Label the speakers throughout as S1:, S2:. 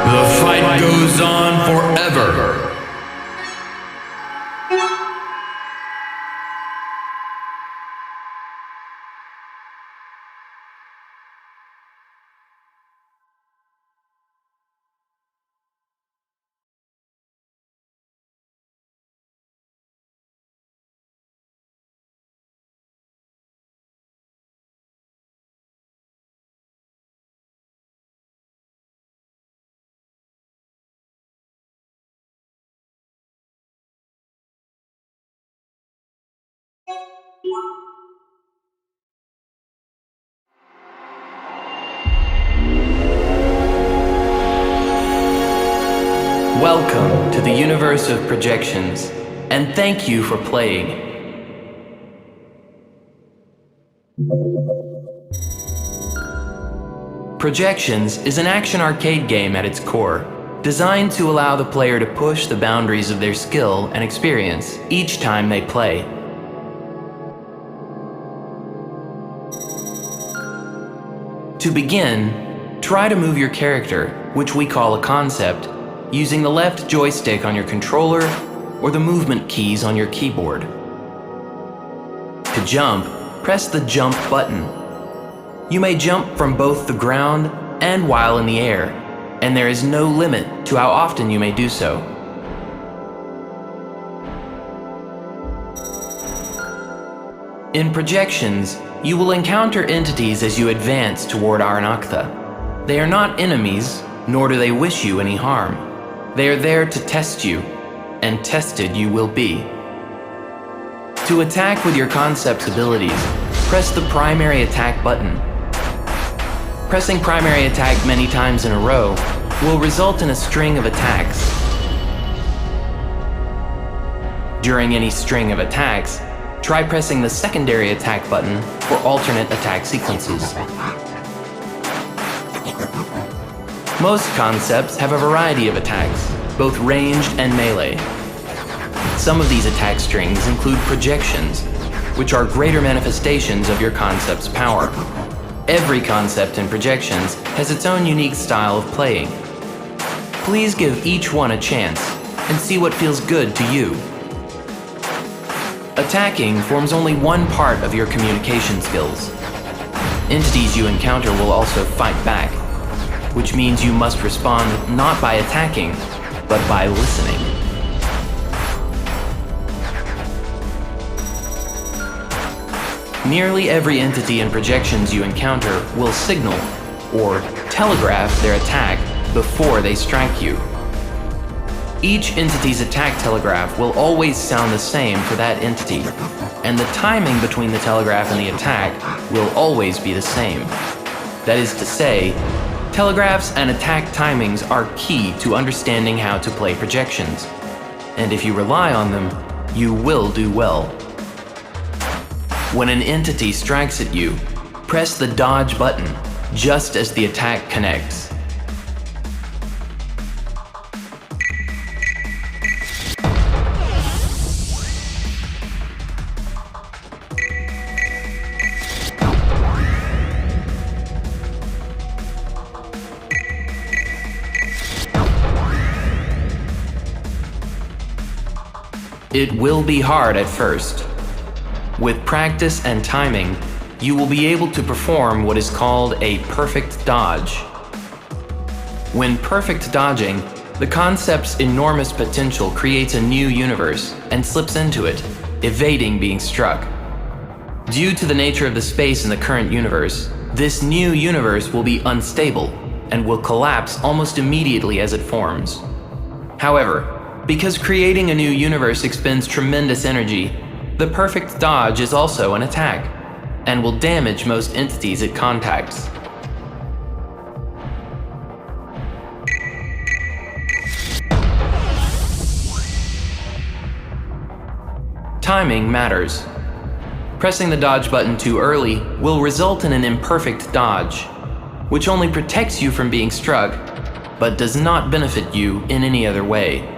S1: The fight goes on forever.
S2: Welcome to the universe of projections, and thank you for playing. Projections is an action arcade game at its core, designed to allow the player to push the boundaries of their skill and experience each time they play. To begin, try to move your character, which we call a concept, using the left joystick on your controller or the movement keys on your keyboard. To jump, press the jump button. You may jump from both the ground and while in the air, and there is no limit to how often you may do so. In projections, you will encounter entities as you advance toward Arnaktha. They are not enemies, nor do they wish you any harm. They are there to test you, and tested you will be. To attack with your concept's abilities, press the primary attack button. Pressing primary attack many times in a row will result in a string of attacks. During any string of attacks, try pressing the secondary attack button for alternate attack sequences. Most concepts have a variety of attacks, both ranged and melee. Some of these attack strings include projections, which are greater manifestations of your concept's power. Every concept in projections has its own unique style of playing. Please give each one a chance and see what feels good to you. Attacking forms only one part of your communication skills. Entities you encounter will also fight back, which means you must respond not by attacking, but by listening. Nearly every entity in projections you encounter will signal or telegraph their attack before they strike you. Each entity's attack telegraph will always sound the same for that entity, and the timing between the telegraph and the attack will always be the same. That is to say, telegraphs and attack timings are key to understanding how to play projections, and if you rely on them, you will do well. When an entity strikes at you, press the dodge button just as the attack connects. It will be hard at first. With practice and timing, you will be able to perform what is called a perfect dodge. When perfect dodging, the concept's enormous potential creates a new universe and slips into it, evading being struck. Due to the nature of the space in the current universe, this new universe will be unstable and will collapse almost immediately as it forms. However, because creating a new universe expends tremendous energy, the perfect dodge is also an attack, and will damage most entities it contacts. Timing matters. Pressing the dodge button too early will result in an imperfect dodge, which only protects you from being struck, but does not benefit you in any other way.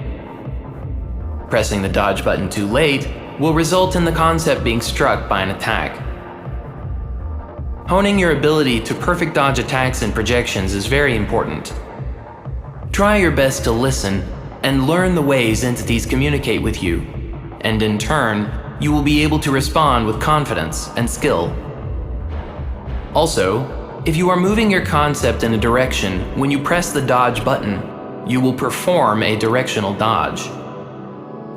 S2: Pressing the dodge button too late will result in the concept being struck by an attack. Honing your ability to perfect dodge attacks and projections is very important. Try your best to listen and learn the ways entities communicate with you, and in turn, you will be able to respond with confidence and skill. Also, if you are moving your concept in a direction when you press the dodge button, you will perform a directional dodge.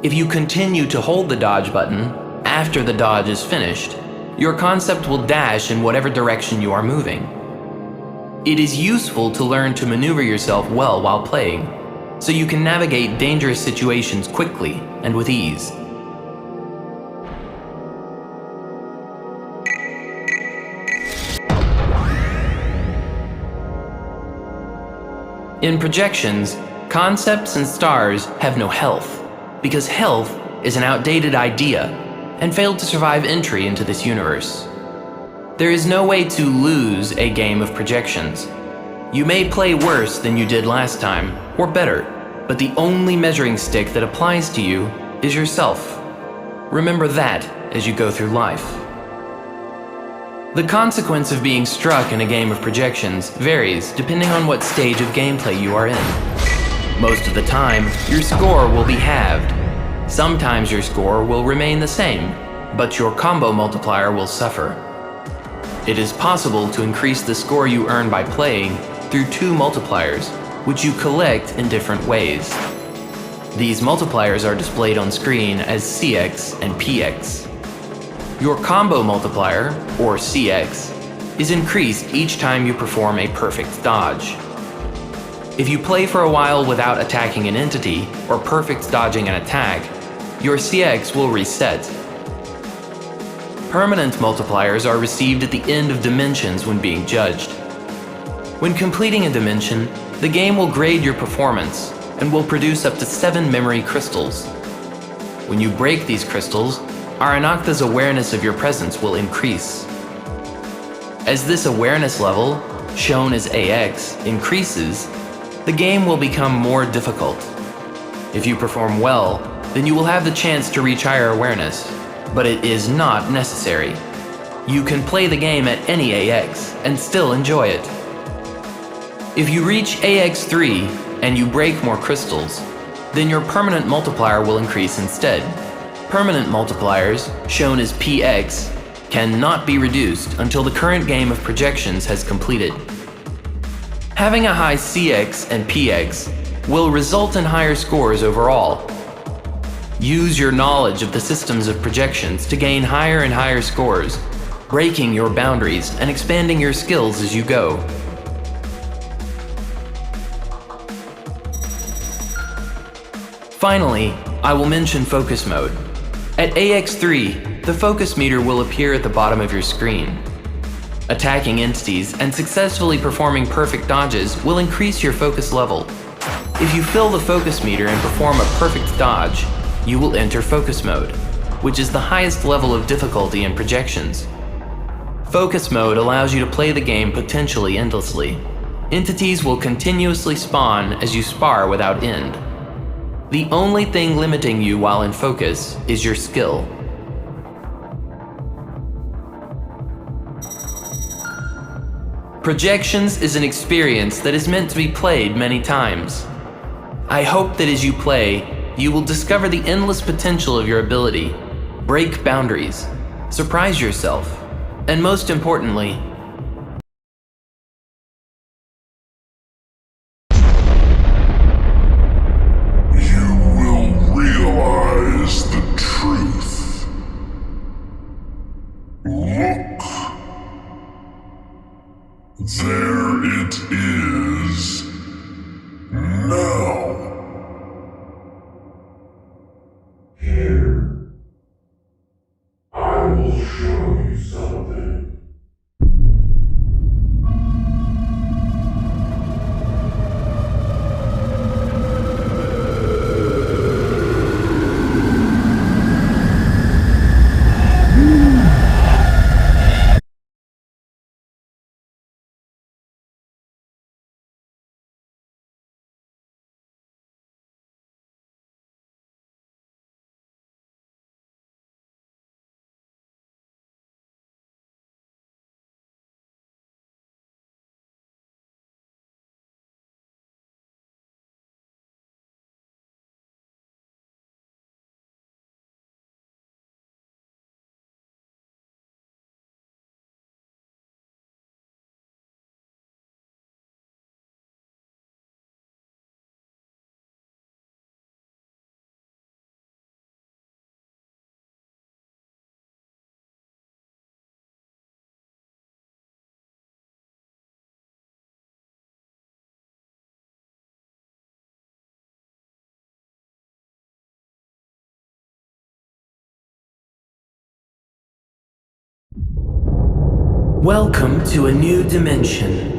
S2: If you continue to hold the dodge button after the dodge is finished, your concept will dash in whatever direction you are moving. It is useful to learn to maneuver yourself well while playing, so you can navigate dangerous situations quickly and with ease. In projections, concepts and stars have no health, because health is an outdated idea and failed to survive entry into this universe. There is no way to lose a game of projections. You may play worse than you did last time, or better, but the only measuring stick that applies to you is yourself. Remember that as you go through life. The consequence of being struck in a game of projections varies depending on what stage of gameplay you are in. Most of the time, your score will be halved. Sometimes your score will remain the same, but your combo multiplier will suffer. It is possible to increase the score you earn by playing through two multipliers, which you collect in different ways. These multipliers are displayed on screen as CX and PX. Your combo multiplier, or CX, is increased each time you perform a perfect dodge. If you play for a while without attacking an entity, or perfect dodging an attack, your CX will reset. Permanent multipliers are received at the end of dimensions when being judged. When completing a dimension, the game will grade your performance and will produce up to 7 memory crystals. When you break these crystals, Aranakta's awareness of your presence will increase. As this awareness level, shown as AX, increases, the game will become more difficult. If you perform well, then you will have the chance to reach higher awareness, but it is not necessary. You can play the game at any AX and still enjoy it. If you reach AX3 and you break more crystals, then your permanent multiplier will increase instead. Permanent multipliers, shown as PX, cannot be reduced until the current game of projections has completed. Having a high CX and PX will result in higher scores overall. Use your knowledge of the systems of projections to gain higher and higher scores, breaking your boundaries and expanding your skills as you go. Finally, I will mention focus mode. At AX3, the focus meter will appear at the bottom of your screen. Attacking entities and successfully performing perfect dodges will increase your focus level. If you fill the focus meter and perform a perfect dodge, you will enter focus mode, which is the highest level of difficulty in projections. Focus mode allows you to play the game potentially endlessly. Entities will continuously spawn as you spar without end. The only thing limiting you while in focus is your skill. Projections is an experience that is meant to be played many times. I hope that as you play, you will discover the endless potential of your ability, break boundaries, surprise yourself, and most importantly,
S3: the truth. Look. There it is. Now. Here. I will show you something.
S2: Welcome to a new dimension.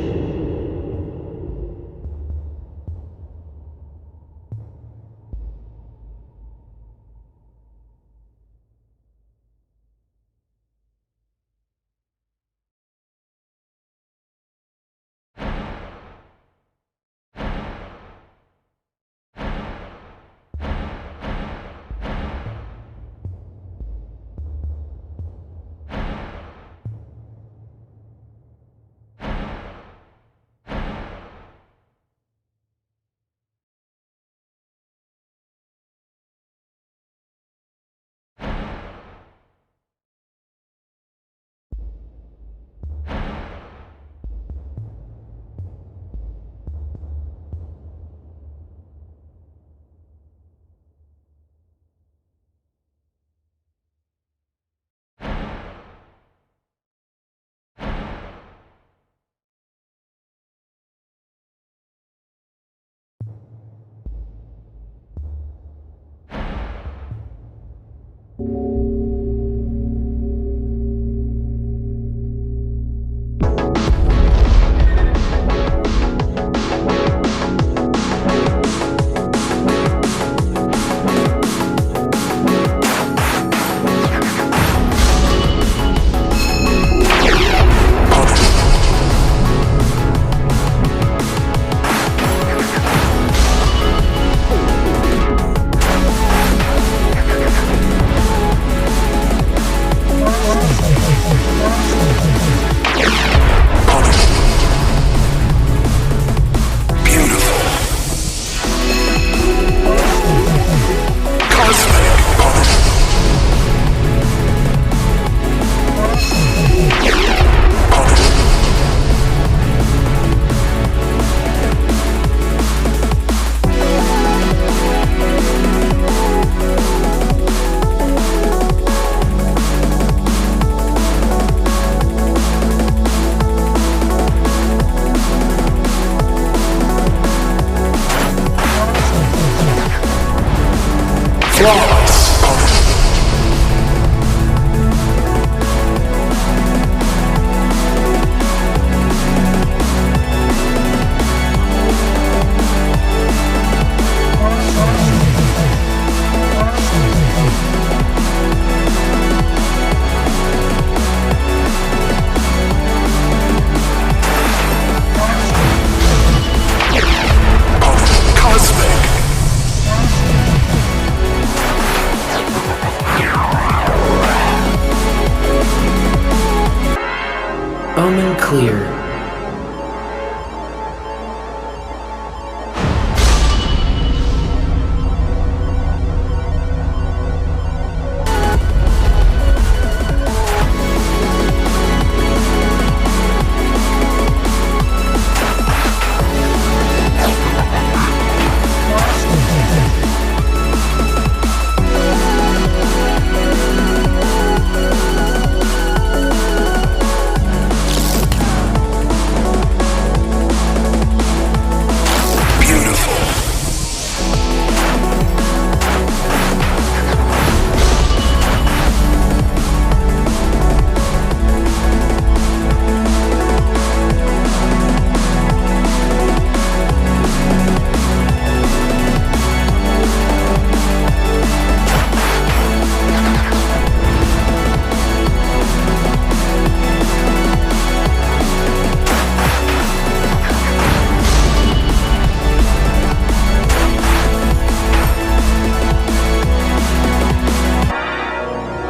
S2: Omen clear.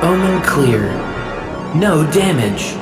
S2: Omen clear. No damage.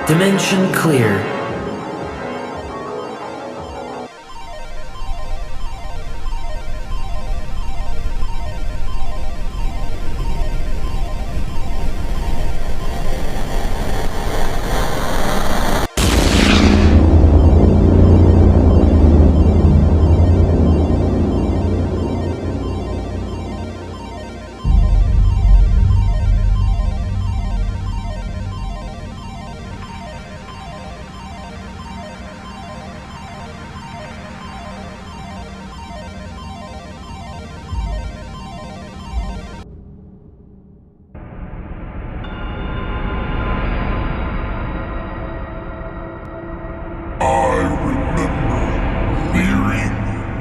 S2: Dimension clear.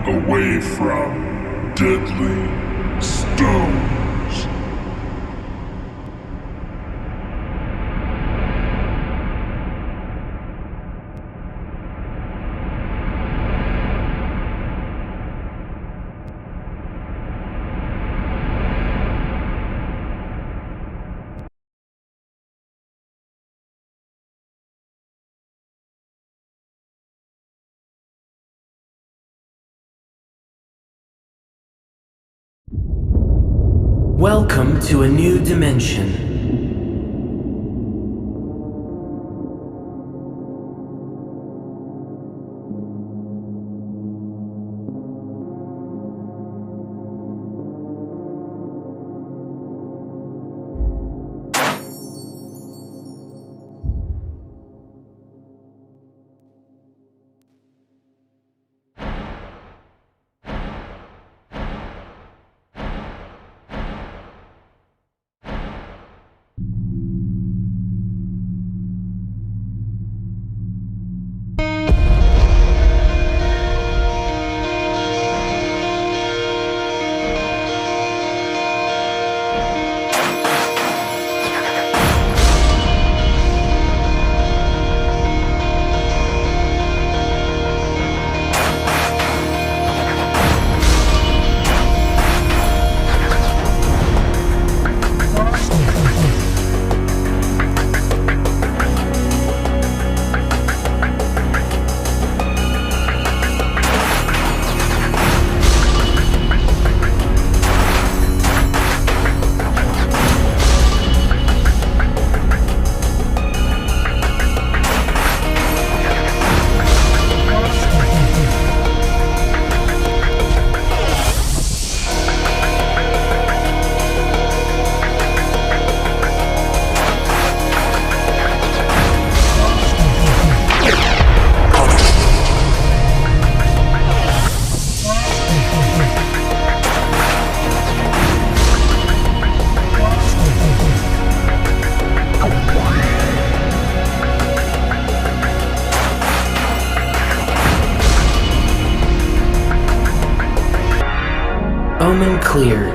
S3: Away from deadly stones.
S2: Welcome to a new dimension. Omen clear.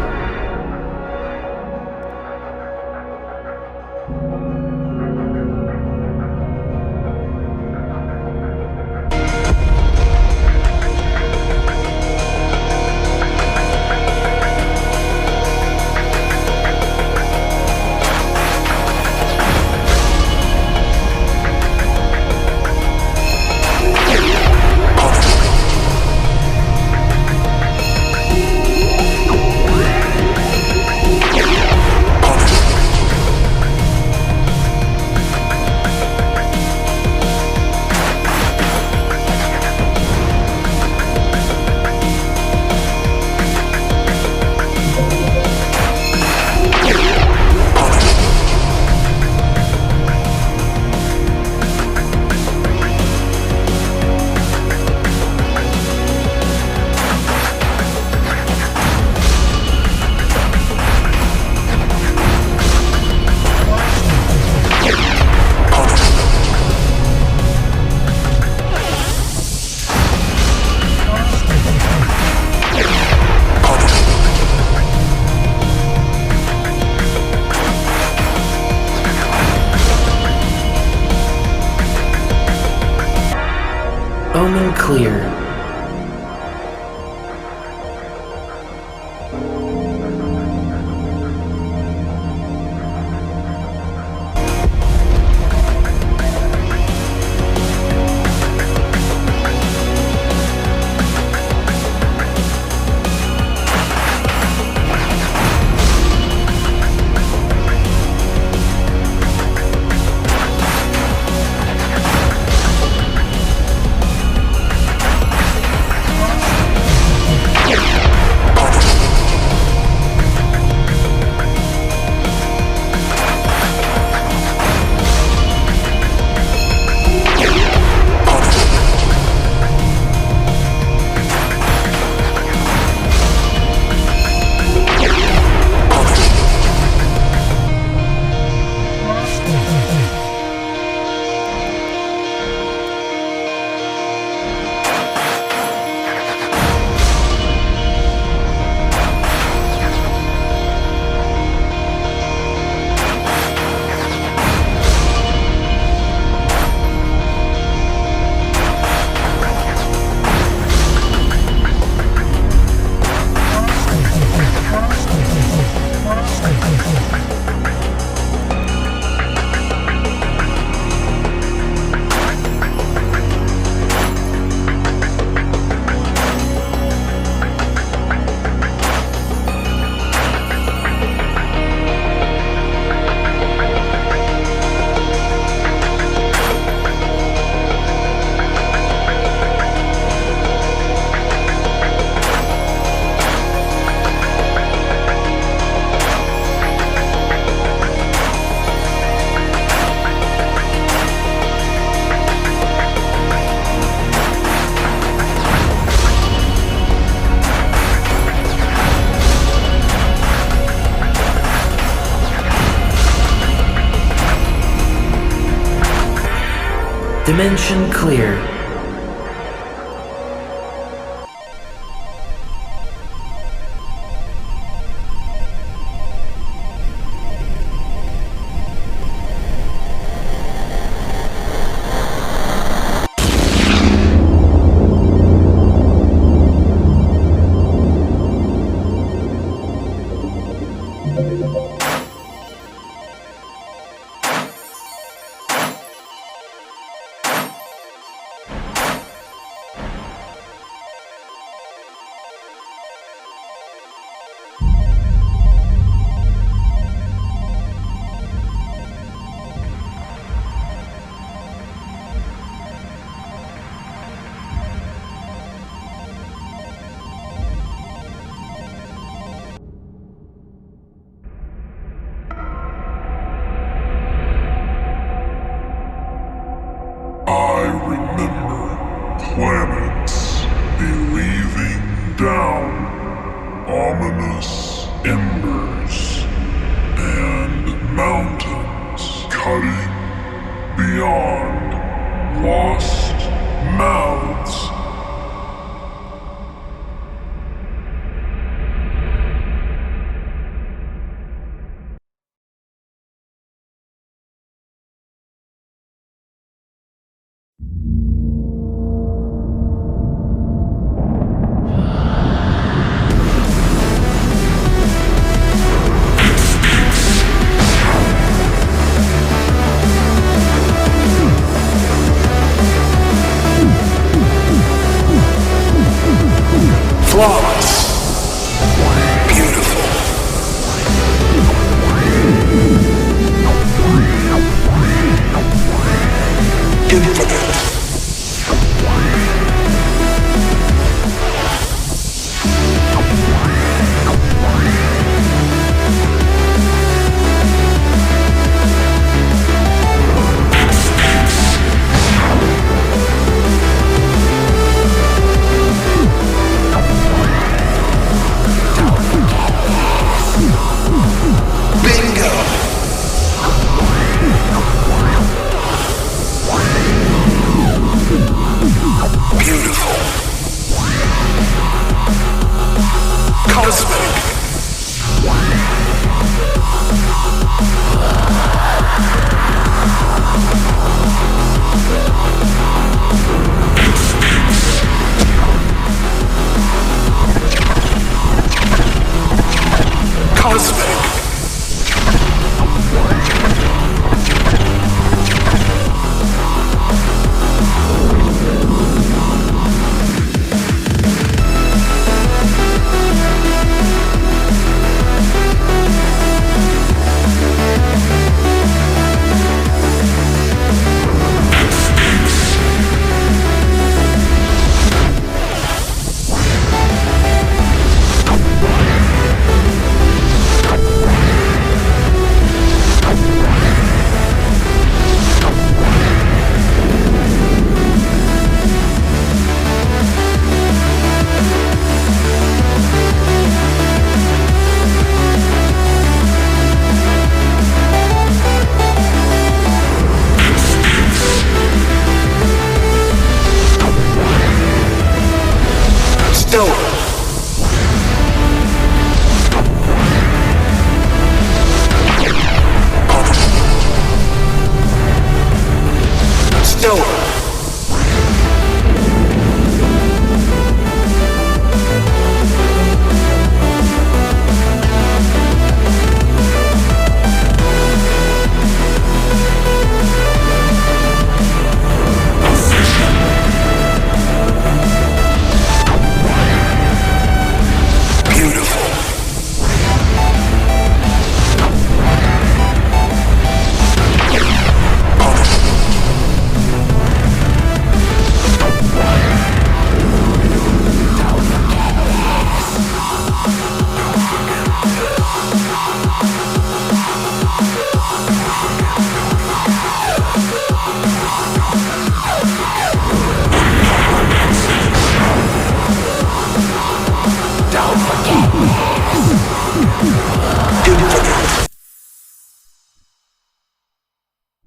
S2: Dimension clear.
S3: I remember planets believing down ominous embers and mountains cutting beyond lost mouths.
S4: Flawless. Beautiful. Infinite.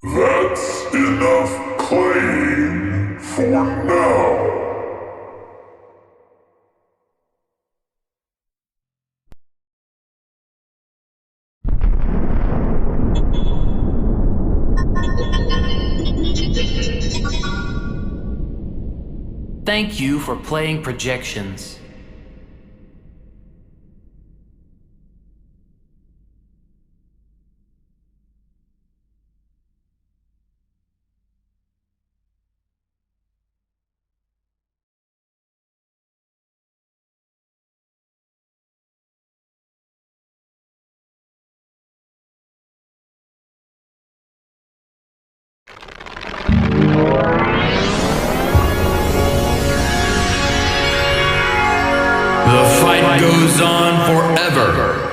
S3: That's enough playing.
S2: Thank you for playing Projections.
S1: The fight goes on forever.